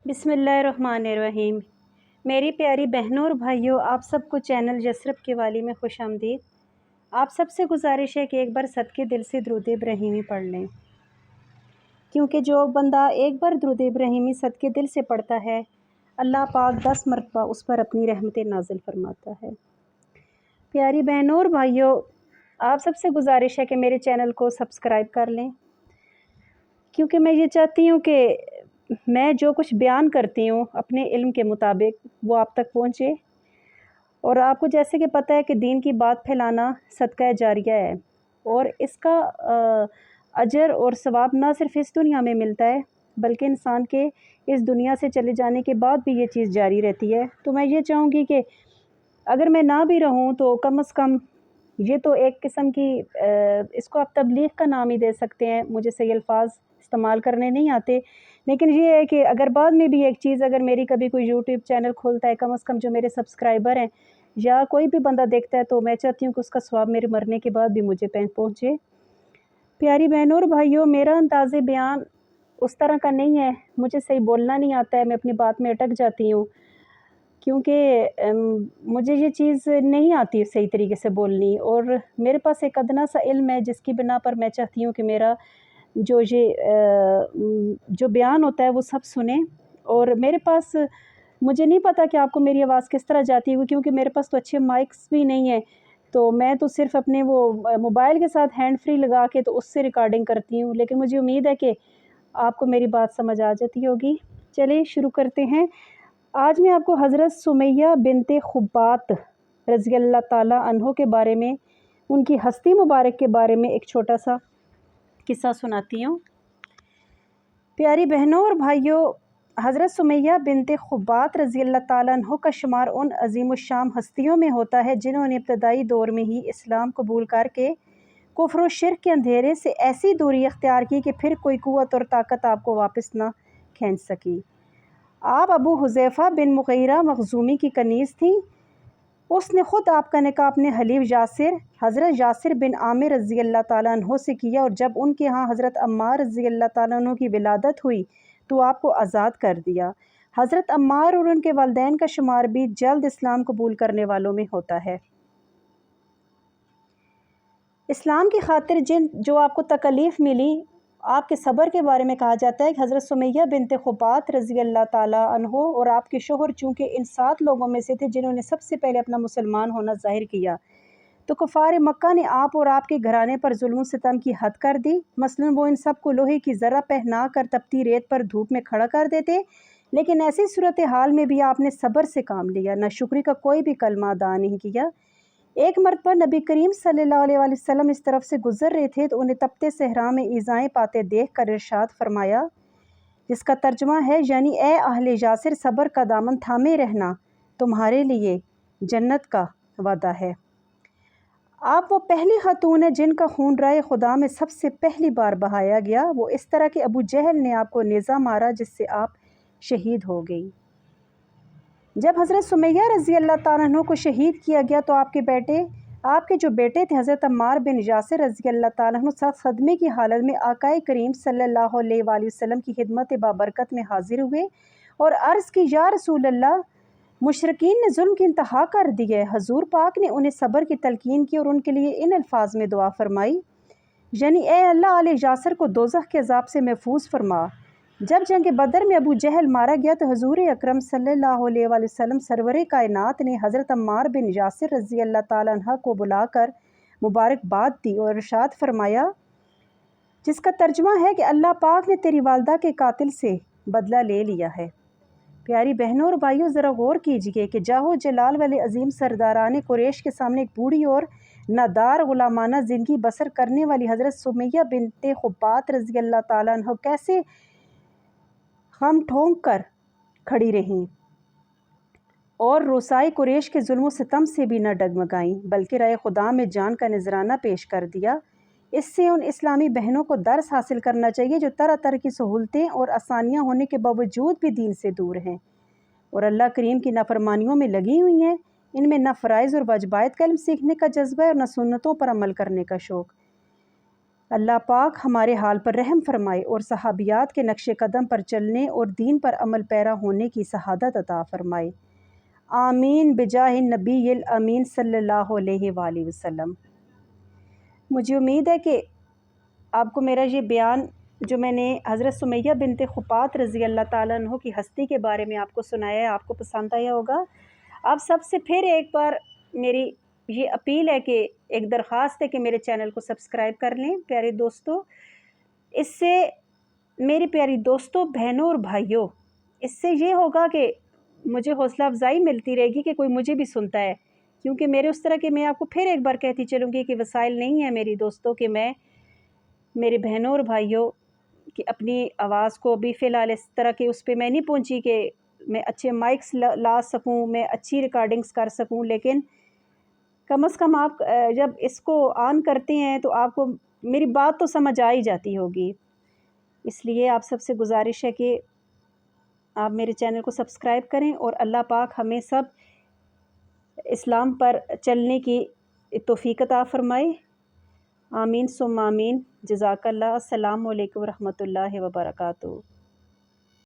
बिस्मिल्लाहिर्रहमानिर्रहीम। मेरी प्यारी बहनों और भाइयों, आप सबको चैनल यसरब की वाली में खुश आमदीद। आप सबसे गुजारिश है कि एक बार सदके दिल से दुरूद इब्राहीमी पढ़ लें, क्योंकि जो बंदा एक बार दुरूद इब्राहीमी सदके दिल से पढ़ता है, अल्लाह पाक 10 मरतबा उस पर अपनी रहमतें नाजिल फरमाता है। प्यारी बहनों और भाइयों, आप सबसे गुजारिश है कि मेरे चैनल को सब्सक्राइब कर लें, क्योंकि मैं ये चाहती हूँ कि मैं जो कुछ बयान करती हूँ अपने इल्म के मुताबिक वो आप तक पहुँचे। और आपको जैसे कि पता है कि दीन की बात फैलाना सदका जारिया है, और इसका अजर और सवाब ना सिर्फ इस दुनिया में मिलता है, बल्कि इंसान के इस दुनिया से चले जाने के बाद भी ये चीज़ जारी रहती है। तो मैं ये चाहूँगी कि अगर मैं ना भी रहूँ तो कम से कम ये तो एक किस्म की इसको आप तबलीग का नाम ही दे सकते हैं। मुझे सही अल्फाज इस्तेमाल करने नहीं आते, लेकिन ये है कि अगर बाद में भी एक चीज़, अगर मेरी कभी कोई यूट्यूब चैनल खोलता है, कम से कम जो मेरे सब्सक्राइबर हैं या कोई भी बंदा देखता है, तो मैं चाहती हूँ कि उसका स्वाब मेरे मरने के बाद भी मुझे पहुँचे। प्यारी बहनों और भाइयों, मेरा अंदाज़े बयान उस तरह का नहीं है, मुझे सही बोलना नहीं आता है, मैं अपनी बात में अटक जाती हूँ, क्योंकि मुझे ये चीज़ नहीं आती सही तरीके से बोलनी, और मेरे पास एक अदना सा इल्म है जिसकी बिना पर मैं चाहती हूँ कि मेरा जो बयान होता है वो सब सुने। और मेरे पास, मुझे नहीं पता कि आपको मेरी आवाज़ किस तरह जाती है, क्योंकि मेरे पास तो अच्छे माइक्स भी नहीं है, तो मैं तो सिर्फ़ अपने वो मोबाइल के साथ हैंड फ्री लगा के तो उससे रिकॉर्डिंग करती हूँ, लेकिन मुझे उम्मीद है कि आपको मेरी बात समझ आ जाती होगी। चलिए शुरू करते हैं। आज मैं आपको हज़रत सुमैया बिनते खुब्बात रज़ी अल्लाह ताला अन्हो के बारे में, उनकी हस्ती मुबारक के बारे में एक छोटा सा किस्सा सुनाती हूँ। प्यारी बहनों और भाइयों, हज़रत सुमैया बिनते खुब्बात रज़ी अल्लाह ताला अन्हो का शुमार उन अज़ीमुश्शान हस्तियों में होता है जिन्होंने इब्तदाई दौर में ही इस्लाम कबूल करके कुफ्र और शिर्क के अंधेरे से ऐसी दूरी अख्तियार की कि फिर कोई क़ुव्वत और ताकत आपको वापस ना खींच सकी। आप अबू हुज़ैफ़ा बिन मुग़ीरा मखज़ूमी की कनीज़ थी। उसने ख़ुद आपका निकाह अपने हलीफ यासिर हज़रत यासिर बिन आमिर रज़ी अल्लाह ताला अन्हो से किया, और जब उनके यहाँ हज़रत अम्मार रज़ी अल्लाह ताला अन्हो की विलादत हुई तो आपको आज़ाद कर दिया। हज़रत अम्मार और उनके वालिदैन का शुमार भी जल्द इस्लाम कबूल करने वालों में होता है। इस्लाम की खातिर जो आपको तकलीफ़ मिली, आपके सब्र के बारे में कहा जाता है कि हज़रत सुमैया बिनते खुब्बात रज़ी अल्लाह ताला अन्हो और आपके शोहर चूँकि इन 7 लोगों में से थे जिन्होंने सबसे पहले अपना मुसलमान होना ज़ाहिर किया, तो कुफ़ार मक्का ने आप और आपके घराने पर जुल्म सितम की हद कर दी। मसलन वो इन सब को लोहे की ज़रा पहना कर तपती रेत पर धूप में खड़ा कर देते, लेकिन ऐसी सूरत हाल में भी आपने सब्र से काम लिया, नाशुक्री का कोई भी कलमा अदा नहीं किया। एक मरतबा नबी करीम सल्लल्लाहु अलैहि वसल्लम इस तरफ से गुज़र रहे थे तो उन्हें तपते सहरा में ईज़ाएँ पाते देख कर इरशाद फरमाया, जिसका तर्जुमा है, यानी ए अहले यासिर, सब्र का दामन थामे रहना, तुम्हारे लिए जन्नत का वादा है। आप वो पहली खातून है जिनका खून राय खुदा में सबसे पहली बार बहाया गया। वो इस तरह कि अबू जहल ने आपको नेज़ा मारा जिससे आप शहीद हो गई। जब हज़रत सुमैया रज़ी अल्लाह ताला अन्हो को शहीद किया गया तो आपके जो बेटे थे हज़रत अम्मार बिन यासिर रज़ी अल्लाह ताला अन्हो सख्त सदमे की हालत में आकाए करीम सल्लल्लाहु अलैहि वसल्लम की खिदमत बाबरकत में हाजिर हुए और अर्ज़ की, या रसूल अल्लाह, मुशरिकीन ने जुल्म की इंतहा कर दी है। हजूर पाक ने उन्हें सब्र की तलकीन की और उनके लिए इन अल्फाज में दुआ फरमाई, यानी ए अल्लाह, आले यासिर को दोज़ख के अज़ाब से महफूज फरमा। जब जंग बदर में अबू जहल मारा गया तो हजूर अकरम सल्लल्लाहु अलैहि वसल्लम सरवरे कायनात ने हज़रत अम्मार बिन यासिर रज़ी अल्लाह ताला अन्हा को बुलाकर मुबारकबाद दी और इरशाद फरमाया, जिसका तर्जुमा है कि अल्लाह पाक ने तेरी वालदा के कातिल से बदला ले लिया है। प्यारी बहनों और भाइयों, ज़रा गौर कीजिए कि जाहो जलाल वाले अजीम सरदारान कुरैश के सामने एक बूढ़ी और नादार गुलामाना ज़िंदगी बसर करने वाली हज़रत सुमैया बिनते खुब्बात रज़ी अल्लाह ताला अन्हा कैसे हम ठोंक कर खड़ी रहीं और रोसाई कुरैश के जुल्म सितम से भी न डगमगाईं, बल्कि राय खुदा में जान का नजराना पेश कर दिया। इससे उन इस्लामी बहनों को दर्स हासिल करना चाहिए जो तरह तरह की सहूलतें और आसानियाँ होने के बावजूद भी दीन से दूर हैं और अल्लाह करीम की नाफरमानियों में लगी हुई हैं। इनमें न फ़राइज़ और वाजिबात का इल्म सीखने का जज्बा है और न सुन्नतों पर अमल करने का शौक़। اللہ پاک ہمارے حال پر رحم فرمائے اور صحابیات کے نقش قدم پر چلنے اور دین پر عمل پیرا ہونے کی سعادت عطا فرمائے، آمین بجاہ نبی الامین صلی اللہ علیہ وآلہ وسلم۔ مجھے امید ہے کہ آپ کو میرا یہ بیان جو میں نے حضرت سمیہ بنت خپات رضی اللہ تعالیٰ عنہ کی ہستی کے بارے میں آپ کو سنایا ہے، آپ کو پسند آیا ہوگا۔ آپ سب سے پھر ایک بار میری یہ اپیل ہے کہ ایک درخواست ہے کہ میرے چینل کو سبسکرائب کر لیں پیارے دوستو۔ اس سے میری پیاری دوستوں، بہنوں اور بھائیوں، اس سے یہ ہوگا کہ مجھے حوصلہ افزائی ملتی رہے گی کہ کوئی مجھے بھی سنتا ہے، کیونکہ میرے اس طرح کے میں آپ کو پھر ایک بار کہتی چلوں گی کہ وسائل نہیں ہیں میری دوستوں کہ میں میرے بہنوں اور بھائیوں کہ اپنی آواز کو ابھی فی الحال اس طرح کے اس پہ میں نہیں پہنچی کہ میں اچھے مائکس لا سکوں، میں اچھی ریکارڈنگز کر سکوں، لیکن کم از کم آپ جب اس کو آن کرتے ہیں تو آپ کو میری بات تو سمجھ آ ہی جاتی ہوگی۔ اس لیے آپ سب سے گزارش ہے کہ آپ میرے چینل کو سبسکرائب کریں اور اللہ پاک ہمیں سب اسلام پر چلنے کی توفیق عطا فرمائے، آمین ثم آمین۔ جزاک اللہ۔ السلام علیکم ورحمۃ اللہ وبرکاتہ۔